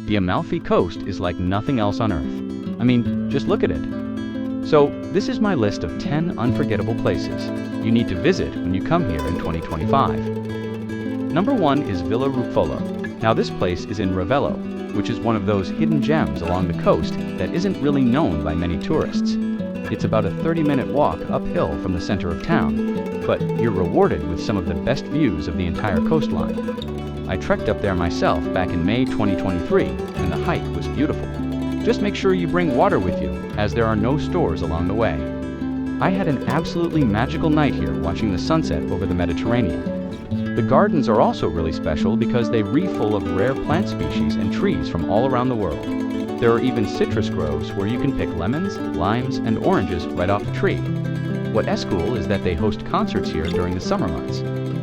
The Amalfi Coast is like nothing else on Earth. I mean, just look at it. So, this is my list of 10 unforgettable places you need to visit when you come here in 2025. Number 1 is Villa Ruffolo. Now this place is in Ravello, which is one of those hidden gems along the coast that isn't really known by many tourists. It's about a 30-minute walk uphill from the center of town, but you're rewarded with some of the best views of the entire coastline. I trekked up there myself back in May 2023, and the hike was beautiful. Just make sure you bring water with you, as there are no stores along the way. I had an absolutely magical night here watching the sunset over the Mediterranean. The gardens are also really special because they refull of rare plant species and trees from all around the world. There are even citrus groves where you can pick lemons, limes, and oranges right off the tree. What is cool is that they host concerts here during the summer months,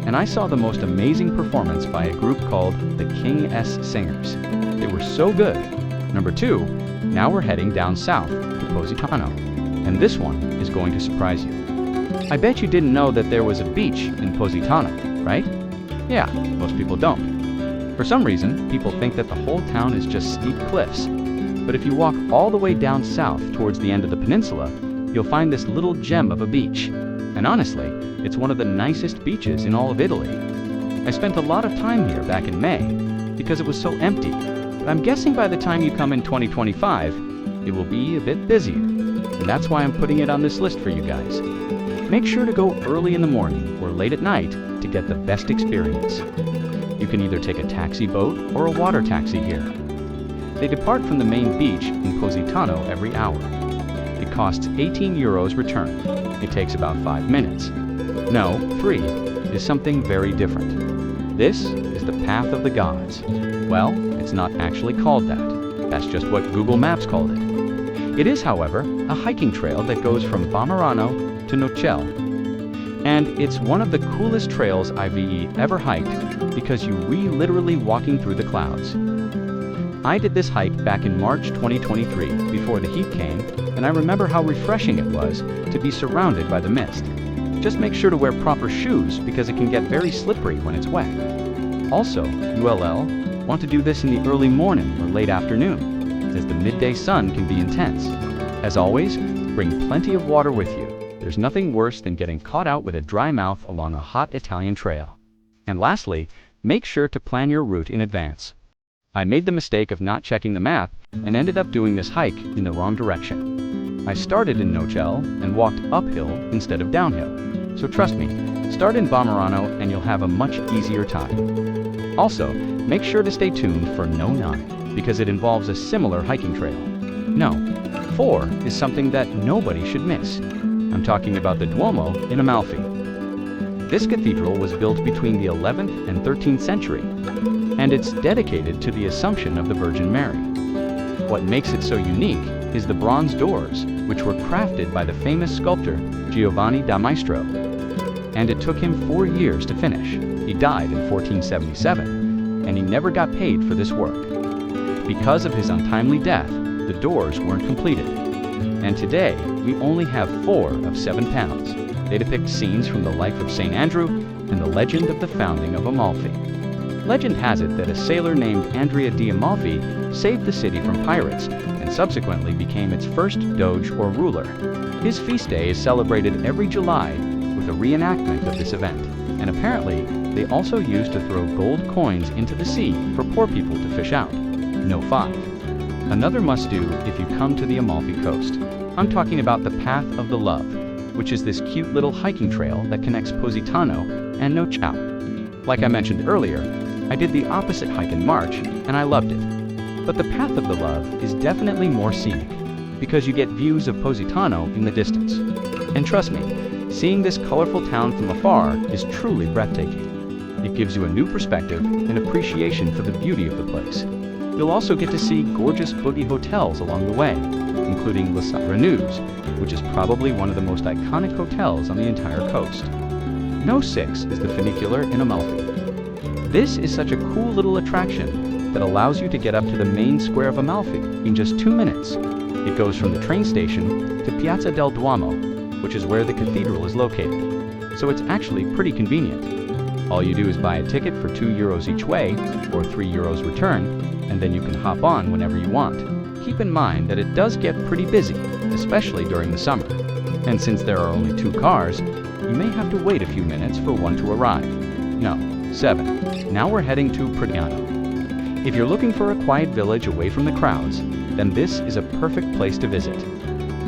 and I saw the most amazing performance by a group called the King S Singers. They were so good. Number 2, now we're heading down south to Positano, and this one is going to surprise you. I bet you didn't know that there was a beach in Positano, right? Yeah, most people don't. For some reason, people think that the whole town is just steep cliffs. But if you walk all the way down south towards the end of the peninsula, you'll find this little gem of a beach. And honestly, it's one of the nicest beaches in all of Italy. I spent a lot of time here back in May because it was so empty. But I'm guessing by the time you come in 2025, it will be a bit busier. And that's why I'm putting it on this list for you guys. Make sure to go early in the morning or late at night to get the best experience. You can either take a taxi boat or a water taxi here. They depart from the main beach in Positano every hour. It costs 18 euros return. It takes about 5 minutes. No, 3 is something very different. This is the Path of the Gods. Well, it's not actually called that. That's just what Google Maps called it. It is, however, a hiking trail that goes from Bamarano to Nocelle. And it's one of the coolest trails I've ever hiked because you're literally walking through the clouds. I did this hike back in March 2023 before the heat came, and I remember how refreshing it was to be surrounded by the mist. Just make sure to wear proper shoes because it can get very slippery when it's wet. Also, ULL want to do this in the early morning or late afternoon, as the midday sun can be intense. As always, bring plenty of water with you. There's nothing worse than getting caught out with a dry mouth along a hot Italian trail. And lastly, make sure to plan your route in advance. I made the mistake of not checking the map and ended up doing this hike in the wrong direction. I started in Nocelle and walked uphill instead of downhill. So trust me, start in Bamarano and you'll have a much easier time. Also, make sure to stay tuned for No 9 because it involves a similar hiking trail. No, 4 is something that nobody should miss. I'm talking about the Duomo in Amalfi. This cathedral was built between the 11th and 13th century, and it's dedicated to the Assumption of the Virgin Mary. What makes it so unique is the bronze doors, which were crafted by the famous sculptor Giovanni da Maestro. And it took him 4 years to finish. He died in 1477, and he never got paid for this work. Because of his untimely death, the doors weren't completed. And today, we only have 4 of 7 panels. They depict scenes from the life of St. Andrew and the legend of the founding of Amalfi. Legend has it that a sailor named Andrea di Amalfi saved the city from pirates and subsequently became its first doge or ruler. His feast day is celebrated every July with a reenactment of this event, and apparently they also used to throw gold coins into the sea for poor people to fish out. No 5. Another must-do if you come to the Amalfi Coast. I'm talking about the Path of the Love, which is this cute little hiking trail that connects Positano and Nocelle. Like I mentioned earlier, I did the opposite hike in March, and I loved it. But the Path of the Love is definitely more scenic, because you get views of Positano in the distance. And trust me, seeing this colorful town from afar is truly breathtaking. It gives you a new perspective and appreciation for the beauty of the place. You'll also get to see gorgeous bougie hotels along the way, including La Renews, which is probably one of the most iconic hotels on the entire coast. No 6 is the funicular in Amalfi. This is such a cool little attraction that allows you to get up to the main square of Amalfi in just 2 minutes. It goes from the train station to Piazza del Duomo, which is where the cathedral is located, so it's actually pretty convenient. All you do is buy a ticket for €2 each way, or €3 return, and then you can hop on whenever you want. Keep in mind that it does get pretty busy, especially during the summer. And since there are only 2 cars, you may have to wait a few minutes for one to arrive. No, 7. Now we're heading to Positano. If you're looking for a quiet village away from the crowds, then this is a perfect place to visit.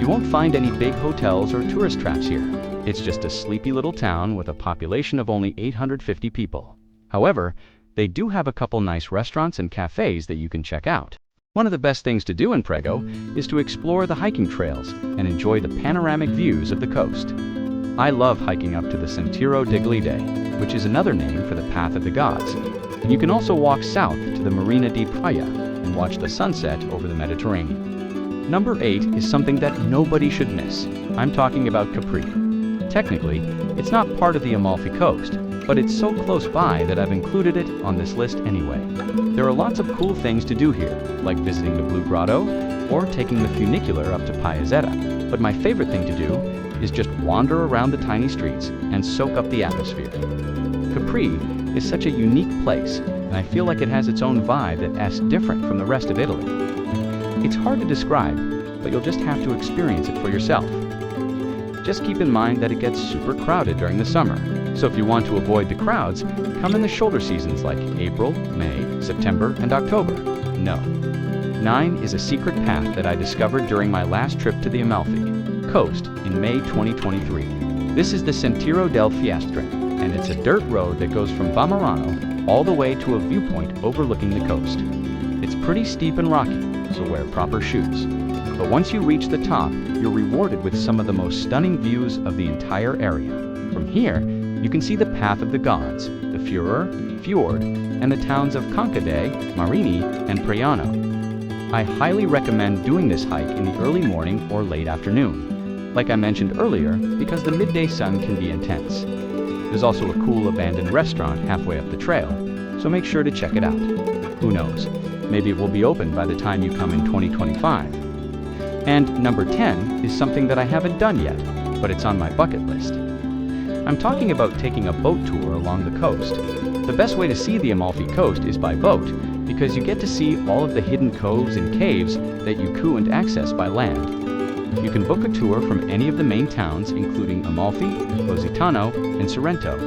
You won't find any big hotels or tourist traps here. It's just a sleepy little town with a population of only 850 people. However, they do have a couple nice restaurants and cafes that you can check out. One of the best things to do in Prego is to explore the hiking trails and enjoy the panoramic views of the coast. I love hiking up to the Sentiero degli Dei, which is another name for the Path of the Gods. And you can also walk south to the Marina di Praia and watch the sunset over the Mediterranean. Number 8 is something that nobody should miss. I'm talking about Capri. Technically, it's not part of the Amalfi Coast, but it's so close by that I've included it on this list anyway. There are lots of cool things to do here, like visiting the Blue Grotto or taking the funicular up to Piazzetta. But my favorite thing to do is just wander around the tiny streets and soak up the atmosphere. Capri is such a unique place, and I feel like it has its own vibe that's different from the rest of Italy. It's hard to describe, but you'll just have to experience it for yourself. Just keep in mind that it gets super crowded during the summer, so if you want to avoid the crowds, come in the shoulder seasons like April, May, September, and October. No. 9 is a secret path that I discovered during my last trip to the Amalfi Coast in May 2023. This is the Sentiero del Fiestre, and it's a dirt road that goes from Vamerano all the way to a viewpoint overlooking the coast. It's pretty steep and rocky, so wear proper shoes. But once you reach the top, you're rewarded with some of the most stunning views of the entire area. From here, you can see the Path of the Gods, the Furore, Fjord, and the towns of Concade, Marini, and Priano. I highly recommend doing this hike in the early morning or late afternoon, like I mentioned earlier, because the midday sun can be intense. There's also a cool abandoned restaurant halfway up the trail, so make sure to check it out. Who knows, maybe it will be open by the time you come in 2025. And number 10 is something that I haven't done yet, but it's on my bucket list. I'm talking about taking a boat tour along the coast. The best way to see the Amalfi Coast is by boat, because you get to see all of the hidden coves and caves that you couldn't access by land. You can book a tour from any of the main towns, including Amalfi, Positano, and Sorrento.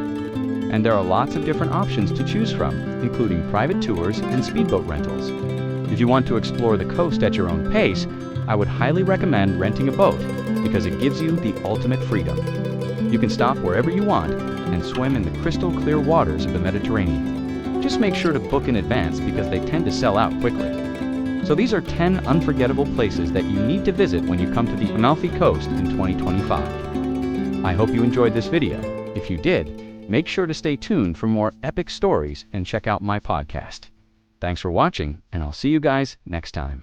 And there are lots of different options to choose from, including private tours and speedboat rentals. If you want to explore the coast at your own pace, I would highly recommend renting a boat, because it gives you the ultimate freedom. You can stop wherever you want and swim in the crystal clear waters of the Mediterranean. Just make sure to book in advance because they tend to sell out quickly. So these are 10 unforgettable places that you need to visit when you come to the Amalfi Coast in 2025. I hope you enjoyed this video. If you did, make sure to stay tuned for more epic stories and check out my podcast. Thanks for watching, and I'll see you guys next time.